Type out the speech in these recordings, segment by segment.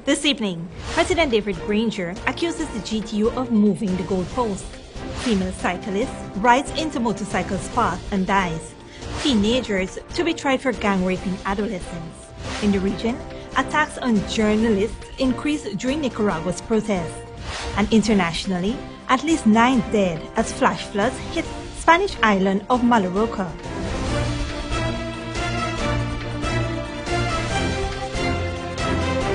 This evening, President David Granger accuses the GTU of moving the goalpost. Female cyclist rides into motorcycle's path and dies. Teenagers to be tried for gang raping adolescents. In the region, attacks on journalists increased during Nicaragua's protests. And internationally, at least 9 dead as flash floods hit Spanish island of Mallorca.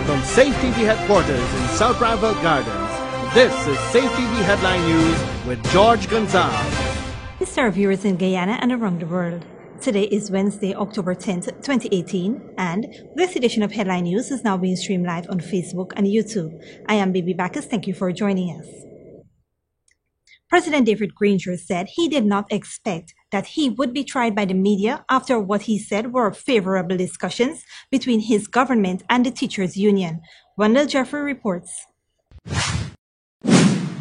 From Safe TV headquarters in South Rival Gardens, this is Safe TV Headline News with George Gonzalez. We serve viewers in Guyana and around the world. Today is Wednesday, October 10th, 2018, and this edition of Headline News is now being streamed live on Facebook and YouTube. I am Baby Bacchus. Thank you for joining us. President David Granger said he did not expect that he would be tried by the media after what he said were favorable discussions between his government and the teachers' union. Wendell Jeffrey reports.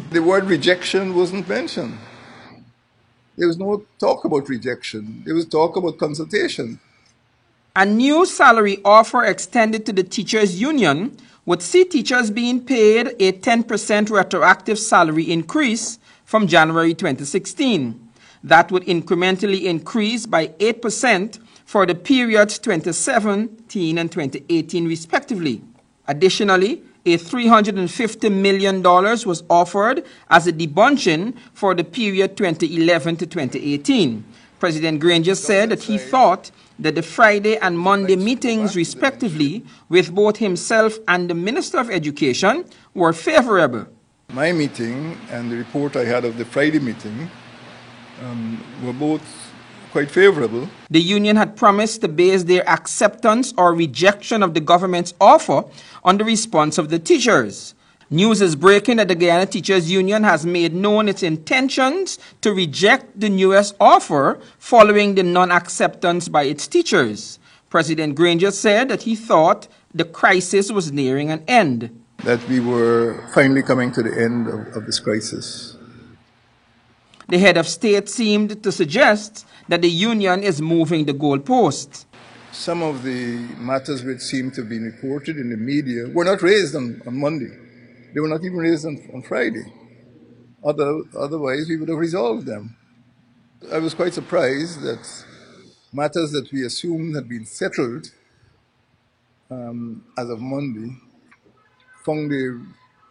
The word rejection wasn't mentioned. There was no talk about rejection. There was talk about consultation. A new salary offer extended to the teachers' union would see teachers being paid a 10% retroactive salary increase from January 2016. That would incrementally increase by 8% for the periods 2017 and 2018 respectively. Additionally, a $350 million was offered as a debunching for the period 2011 to 2018. President Granger said that he thought that the Friday and Monday meetings respectively with both himself and the Minister of Education were favorable. My meeting and the report I had of the Friday meeting were both quite favorable. The union had promised to base their acceptance or rejection of the government's offer on the response of the teachers. News is breaking that the Guyana Teachers Union has made known its intentions to reject the newest offer following the non-acceptance by its teachers. President Granger said that he thought the crisis was nearing an end. That we were finally coming to the end of this crisis. The head of state seemed to suggest that the union is moving the goalposts. Some of the matters which seem to have been reported in the media were not raised on Monday. They were not even raised on Friday. Otherwise, we would have resolved them. I was quite surprised that matters that we assumed had been settled as of Monday found their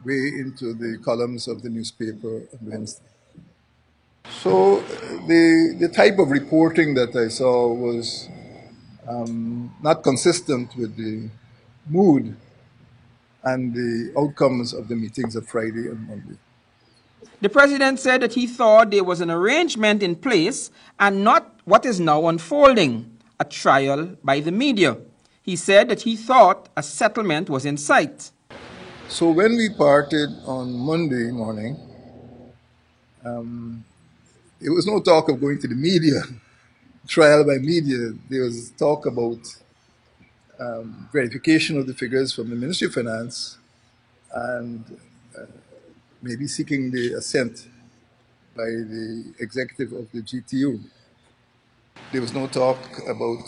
way into the columns of the newspaper on Wednesday. So the type of reporting that I saw was not consistent with the mood and the outcomes of the meetings of Friday and Monday. The president said that he thought there was an arrangement in place and not what is now unfolding, a trial by the media. He said that he thought a settlement was in sight. So when we parted on Monday morning, there was no talk of going to the media, trial by media. There was talk about verification of the figures from the Ministry of Finance and maybe seeking the assent by the executive of the GTU. There was no talk about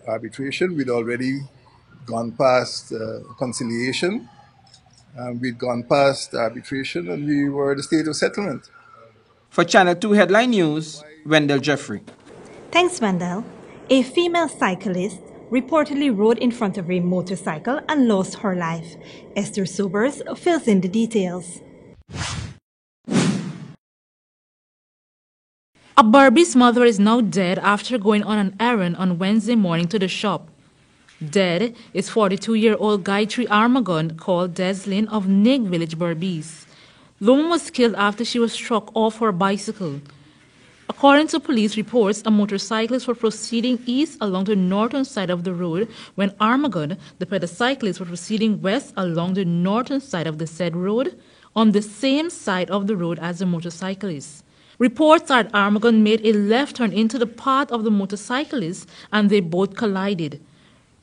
arbitration. We'd already gone past conciliation, we'd gone past arbitration, and we were at a state of settlement. For Channel 2 Headline News, Wendell Jeffrey. Thanks, Wendell. A female cyclist reportedly rode in front of a motorcycle and lost her life. Esther Sobers fills in the details. A Barbie's mother is now dead after going on an errand on Wednesday morning to the shop. Dead is 42-year-old Gayatri Armagon, called Deslin of Nig Village, Berbice. The woman was killed after she was struck off her bicycle. According to police reports, a motorcyclist was proceeding east along the northern side of the road when Armagon, the pedocyclist, was proceeding west along the northern side of the said road on the same side of the road as the motorcyclist. Reports are that Armagon made a left turn into the path of the motorcyclist and they both collided.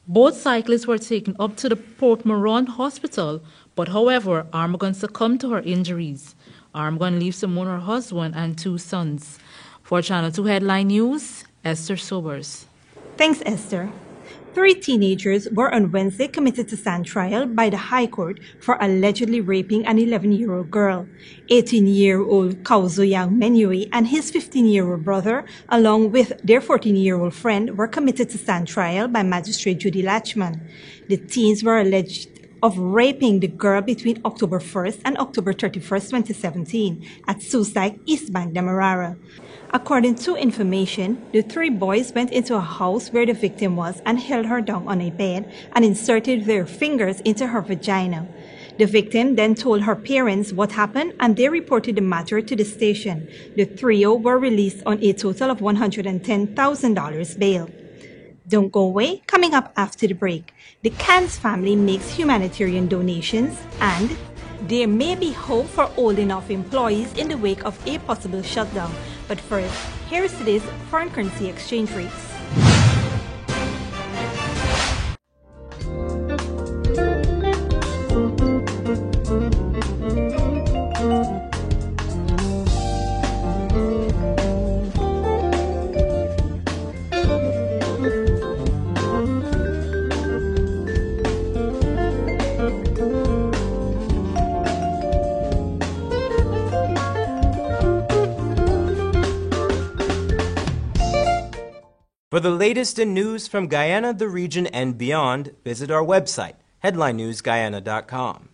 Both cyclists were taken up to the Port Moran Hospital, but however, Armagon succumbed to her injuries. Armagon leaves Simone, her husband, and 2 sons. For Channel 2 Headline News, Esther Sobers. Thanks, Esther. 3 teenagers were on Wednesday committed to stand trial by the High Court for allegedly raping an 11-year-old girl. 18-year-old Kauzo Yang Menyue and his 15-year-old brother, along with their 14-year-old friend, were committed to stand trial by Magistrate Judy Latchman. The teens were alleged of raping the girl between October 1st and October 31st, 2017 at Susag, East Bank, Demerara. According to information, the 3 boys went into a house where the victim was and held her down on a bed and inserted their fingers into her vagina. The victim then told her parents what happened and they reported the matter to the station. The trio were released on a total of $110,000 bail. Don't go away. Coming up after the break, the Cans family makes humanitarian donations and there may be hope for old enough employees in the wake of a possible shutdown. But first, here is today's foreign currency exchange rates. For the latest in news from Guyana, the region, and beyond, visit our website, headlinenewsguyana.com.